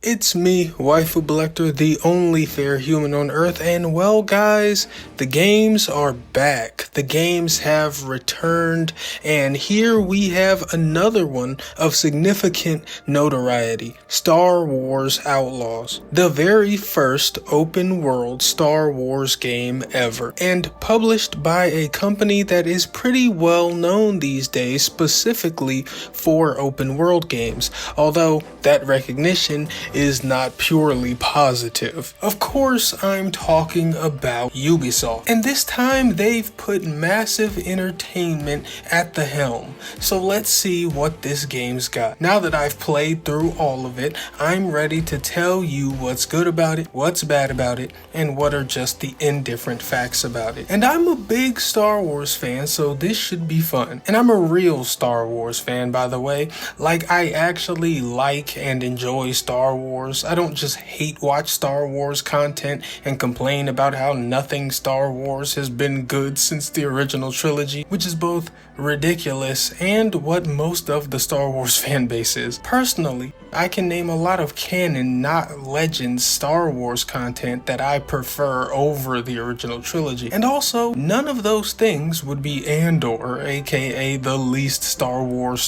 It's me, Waifu Belector, the only fair human on Earth, and well guys, the games are back. The games have returned, and here we have another one of significant notoriety, Star Wars Outlaws. The very first open world Star Wars game ever, and published by a company that is pretty well known these days specifically for open world games, although that recognition is not purely positive. Of course, I'm talking about Ubisoft. And this time they've put massive entertainment at the helm. So let's see what this game's got. Now that I've played through all of it, I'm ready to tell you what's good about it, what's bad about it, and what are just the indifferent facts about it. And I'm a big Star Wars fan, so this should be fun. And I'm a real Star Wars fan, by the way. Like, I actually like and enjoy Star Wars. I don't just hate watch Star Wars content and complain about how nothing Star Wars has been good since the original trilogy, which is both ridiculous and what most of the Star Wars fan base is. Personally, I can name a lot of canon, not legends, Star Wars content that I prefer over the original trilogy. And also, none of those things would be Andor, aka the least Star Wars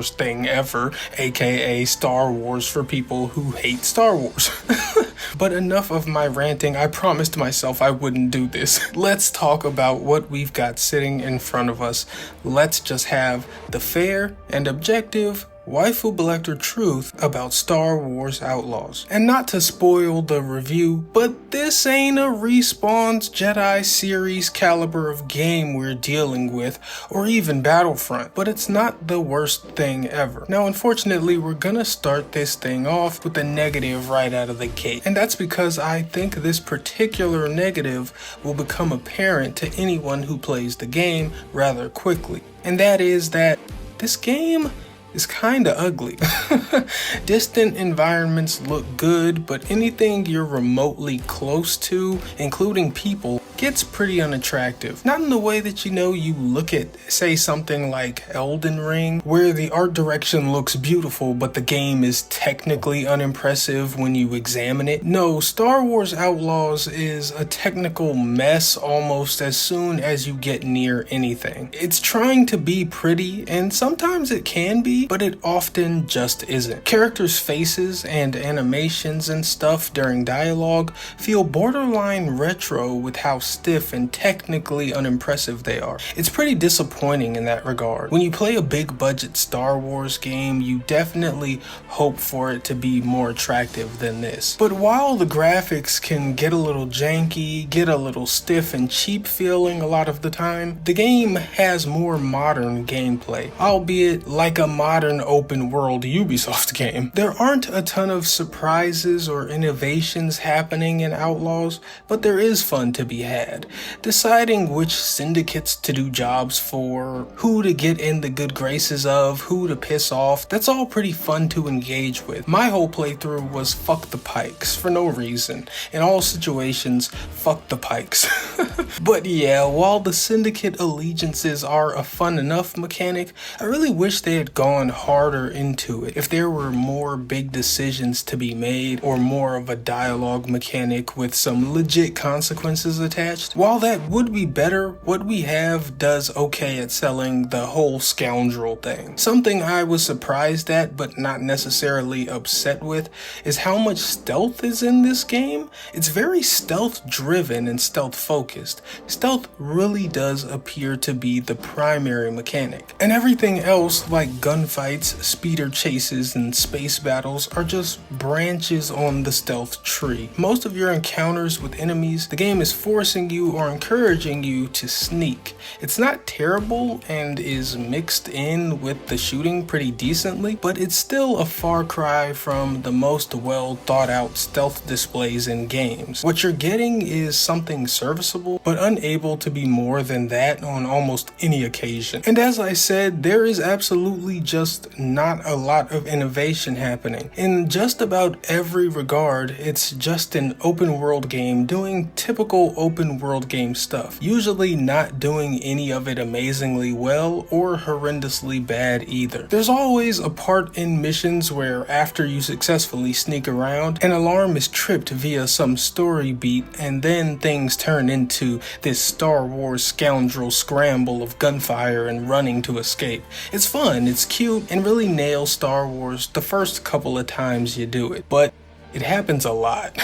thing ever, aka Star Wars for people who hate Star Wars. But enough of my ranting. I promised myself I wouldn't do this. Let's talk about what we've got sitting in front of us. Let's just have the fair and objective Waifu Belector truth about Star Wars Outlaws. And not to spoil the review, but this ain't a Respawn's Jedi series caliber of game we're dealing with, or even Battlefront, but it's not the worst thing ever. Now unfortunately, we're gonna start this thing off with a negative right out of the gate, and that's because I think this particular negative will become apparent to anyone who plays the game rather quickly. And that is that this game is kinda ugly. Distant environments look good, but anything you're remotely close to, including people, gets pretty unattractive. Not in the way that you look at, say, something like Elden Ring, where the art direction looks beautiful, but the game is technically unimpressive when you examine it. No, Star Wars Outlaws is a technical mess almost as soon as you get near anything. It's trying to be pretty, and sometimes it can be, but it often just isn't. Characters' faces and animations and stuff during dialogue feel borderline retro with how stiff and technically unimpressive they are. It's pretty disappointing in that regard. When you play a big budget Star Wars game, you definitely hope for it to be more attractive than this. But while the graphics can get a little janky, get a little stiff and cheap feeling a lot of the time, the game has more modern gameplay, albeit like a modern open world Ubisoft game. There aren't a ton of surprises or innovations happening in Outlaws, but there is fun to be had. Deciding which syndicates to do jobs for, who to get in the good graces of, who to piss off, that's all pretty fun to engage with. My whole playthrough was fuck the Pikes for no reason. In all situations, fuck the Pikes. But yeah, while the syndicate allegiances are a fun enough mechanic, I really wish they had gone harder into it. If there were more big decisions to be made, or more of a dialogue mechanic with some legit consequences attached, while that would be better, what we have does okay at selling the whole scoundrel thing. Something I was surprised at, but not necessarily upset with, is how much stealth is in this game. It's very stealth driven and stealth focused. Stealth really does appear to be the primary mechanic. And everything else, like gunfights, speeder chases, and space battles, are just branches on the stealth tree. Most of your encounters with enemies, the game is forcing you or encouraging you to sneak. It's not terrible and is mixed in with the shooting pretty decently, but it's still a far cry from the most well thought out stealth displays in games. What you're getting is something serviceable, but unable to be more than that on almost any occasion. And as I said, there is absolutely just not a lot of innovation happening. In just about every regard, it's just an open world game doing typical open open world game stuff, usually not doing any of it amazingly well or horrendously bad either. There's always a part in missions where after you successfully sneak around, an alarm is tripped via some story beat, and then things turn into this Star Wars scoundrel scramble of gunfire and running to escape. It's fun, it's cute, and really nails Star Wars the first couple of times you do it, but it happens a lot.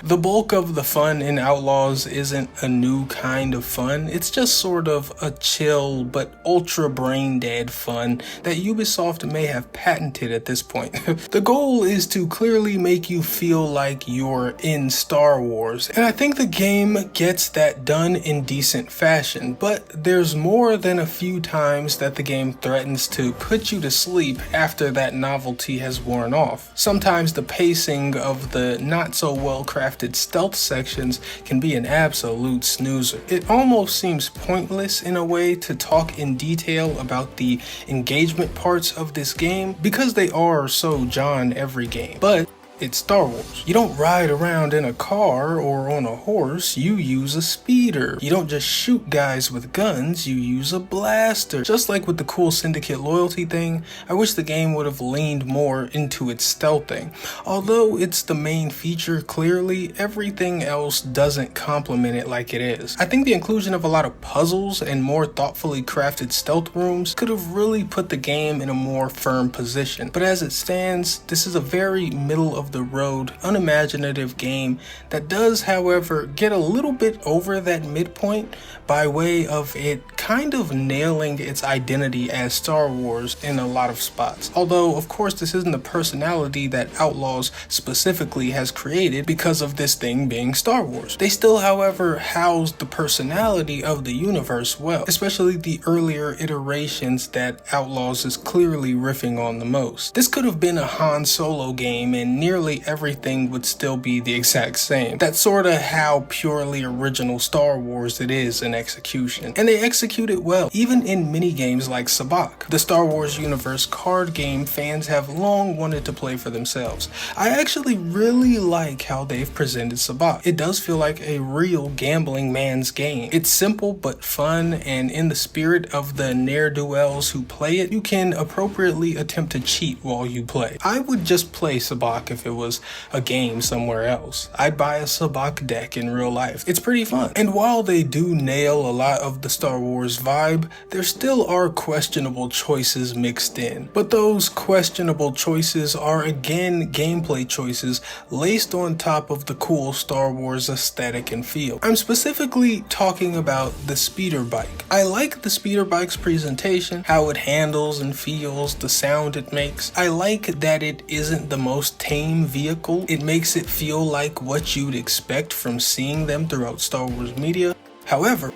The bulk of the fun in Outlaws isn't a new kind of fun, it's just sort of a chill but ultra brain dead fun that Ubisoft may have patented at this point. The goal is to clearly make you feel like you're in Star Wars, and I think the game gets that done in decent fashion, but there's more than a few times that the game threatens to put you to sleep after that novelty has worn off. Sometimes the pacing of the not so well crafted stealth sections can be an absolute snoozer. It almost seems pointless in a way to talk in detail about the engagement parts of this game because they are so John every game. But it's Star Wars. You don't ride around in a car or on a horse, you use a speeder. You don't just shoot guys with guns, you use a blaster. Just like with the cool Syndicate loyalty thing, I wish the game would have leaned more into its stealthing. Although it's the main feature, clearly, everything else doesn't complement it like it is. I think the inclusion of a lot of puzzles and more thoughtfully crafted stealth rooms could have really put the game in a more firm position. But as it stands, this is a very middle of the road, unimaginative game that does, however, get a little bit over that midpoint by way of it kind of nailing its identity as Star Wars in a lot of spots. Although, of course, this isn't the personality that Outlaws specifically has created because of this thing being Star Wars. They still, however, house the personality of the universe well, especially the earlier iterations that Outlaws is clearly riffing on the most. This could have been a Han Solo game and nearly everything would still be the exact same. That's sorta how purely original Star Wars it is in execution. And they execute it well, even in mini-games like Sabacc, the Star Wars universe card game fans have long wanted to play for themselves. I actually really like how they've presented Sabacc. It does feel like a real gambling man's game. It's simple but fun, and in the spirit of the ne'er-do-wells who play it, you can appropriately attempt to cheat while you play. I would just play Sabacc if it was a game somewhere else. I'd buy a Sabacc deck in real life. It's pretty fun. And while they do nail a lot of the Star Wars vibe, there still are questionable choices mixed in. But those questionable choices are again gameplay choices laced on top of the cool Star Wars aesthetic and feel. I'm specifically talking about the speeder bike. I like the speeder bike's presentation, how it handles and feels, the sound it makes. I like that it isn't the most tame vehicle. It makes it feel like what you'd expect from seeing them throughout Star Wars media. However,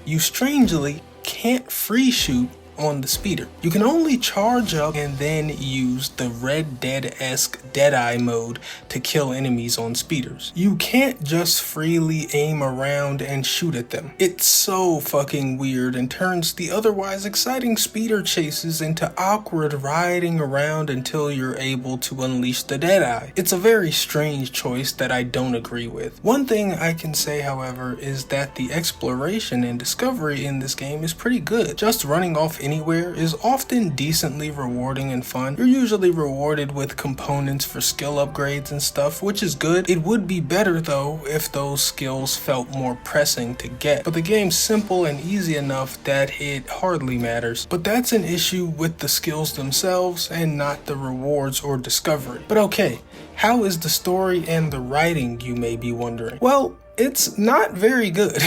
you strangely can't free shoot on the speeder. You can only charge up and then use the Red Dead-esque Deadeye mode to kill enemies on speeders. You can't just freely aim around and shoot at them. It's so fucking weird and turns the otherwise exciting speeder chases into awkward riding around until you're able to unleash the Deadeye. It's a very strange choice that I don't agree with. One thing I can say, however, is that the exploration and discovery in this game is pretty good. Just running off anywhere is often decently rewarding and fun. You're usually rewarded with components for skill upgrades and stuff, which is good. It would be better though if those skills felt more pressing to get, but the game's simple and easy enough that it hardly matters. But that's an issue with the skills themselves and not the rewards or discovery. But okay, how is the story and the writing, you may be wondering? Well, it's not very good.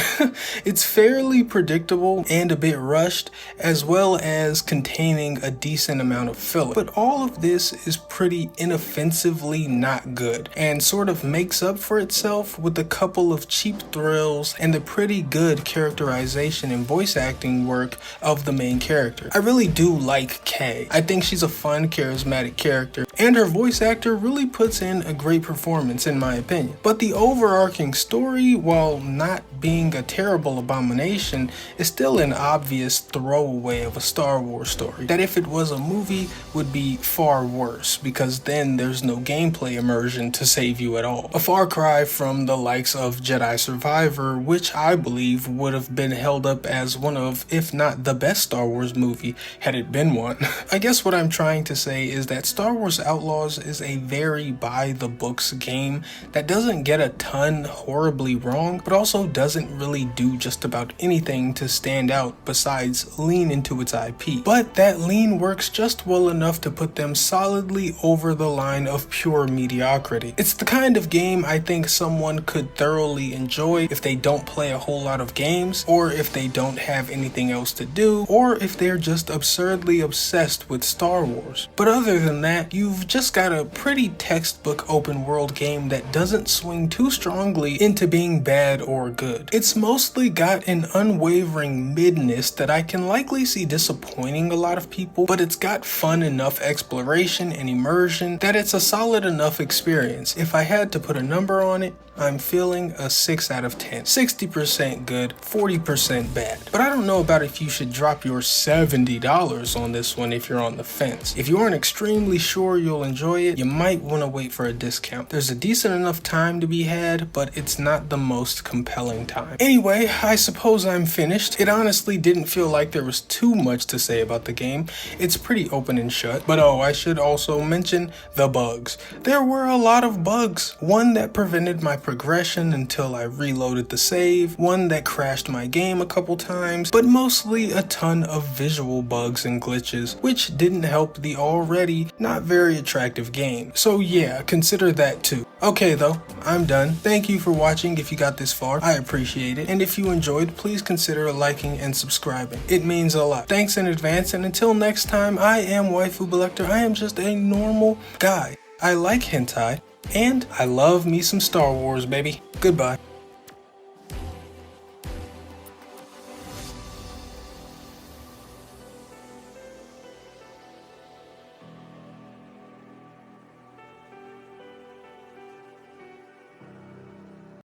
It's fairly predictable and a bit rushed, as well as containing a decent amount of filler. But all of this is pretty inoffensively not good, and sort of makes up for itself with a couple of cheap thrills and the pretty good characterization and voice acting work of the main character. I really do like Kay. I think she's a fun, charismatic character, and her voice actor really puts in a great performance in my opinion. But the overarching story, while not being a terrible abomination is still an obvious throwaway of a Star Wars story that if it was a movie would be far worse, because then there's no gameplay immersion to save you at all. A far cry from the likes of Jedi Survivor, which I believe would have been held up as one of, if not the best Star Wars movie had it been one. I guess what I'm trying to say is that Star Wars Outlaws is a very by the books game that doesn't get a ton horribly wrong, but also doesn't really do just about anything to stand out besides lean into its IP. But that lean works just well enough to put them solidly over the line of pure mediocrity. It's the kind of game I think someone could thoroughly enjoy if they don't play a whole lot of games, or if they don't have anything else to do, or if they're just absurdly obsessed with Star Wars. But other than that, you've just got a pretty textbook open world game that doesn't swing too strongly into being bad or good. It's mostly got an unwavering midness that I can likely see disappointing a lot of people, but it's got fun enough exploration and immersion that it's a solid enough experience. If I had to put a number on it, I'm feeling a 6 out of 10. 60% good, 40% bad. But I don't know about if you should drop your $70 on this one if you're on the fence. If you aren't extremely sure you'll enjoy it, you might want to wait for a discount. There's a decent enough time to be had, but it's not the most compelling time. Anyway, I suppose I'm finished. It honestly didn't feel like there was too much to say about the game. It's pretty open and shut. But oh, I should also mention the bugs. There were a lot of bugs. One that prevented my progression until I reloaded the save, one that crashed my game a couple times, but mostly a ton of visual bugs and glitches, which didn't help the already not very attractive game. So yeah, consider that too. Okay though, I'm done. Thank you for watching if you got this far. I appreciate it. And if you enjoyed, please consider liking and subscribing. It means a lot. Thanks in advance, and until next time, I am Waifu Belector. I am just a normal guy. I like hentai, and I love me some Star Wars, baby. Goodbye.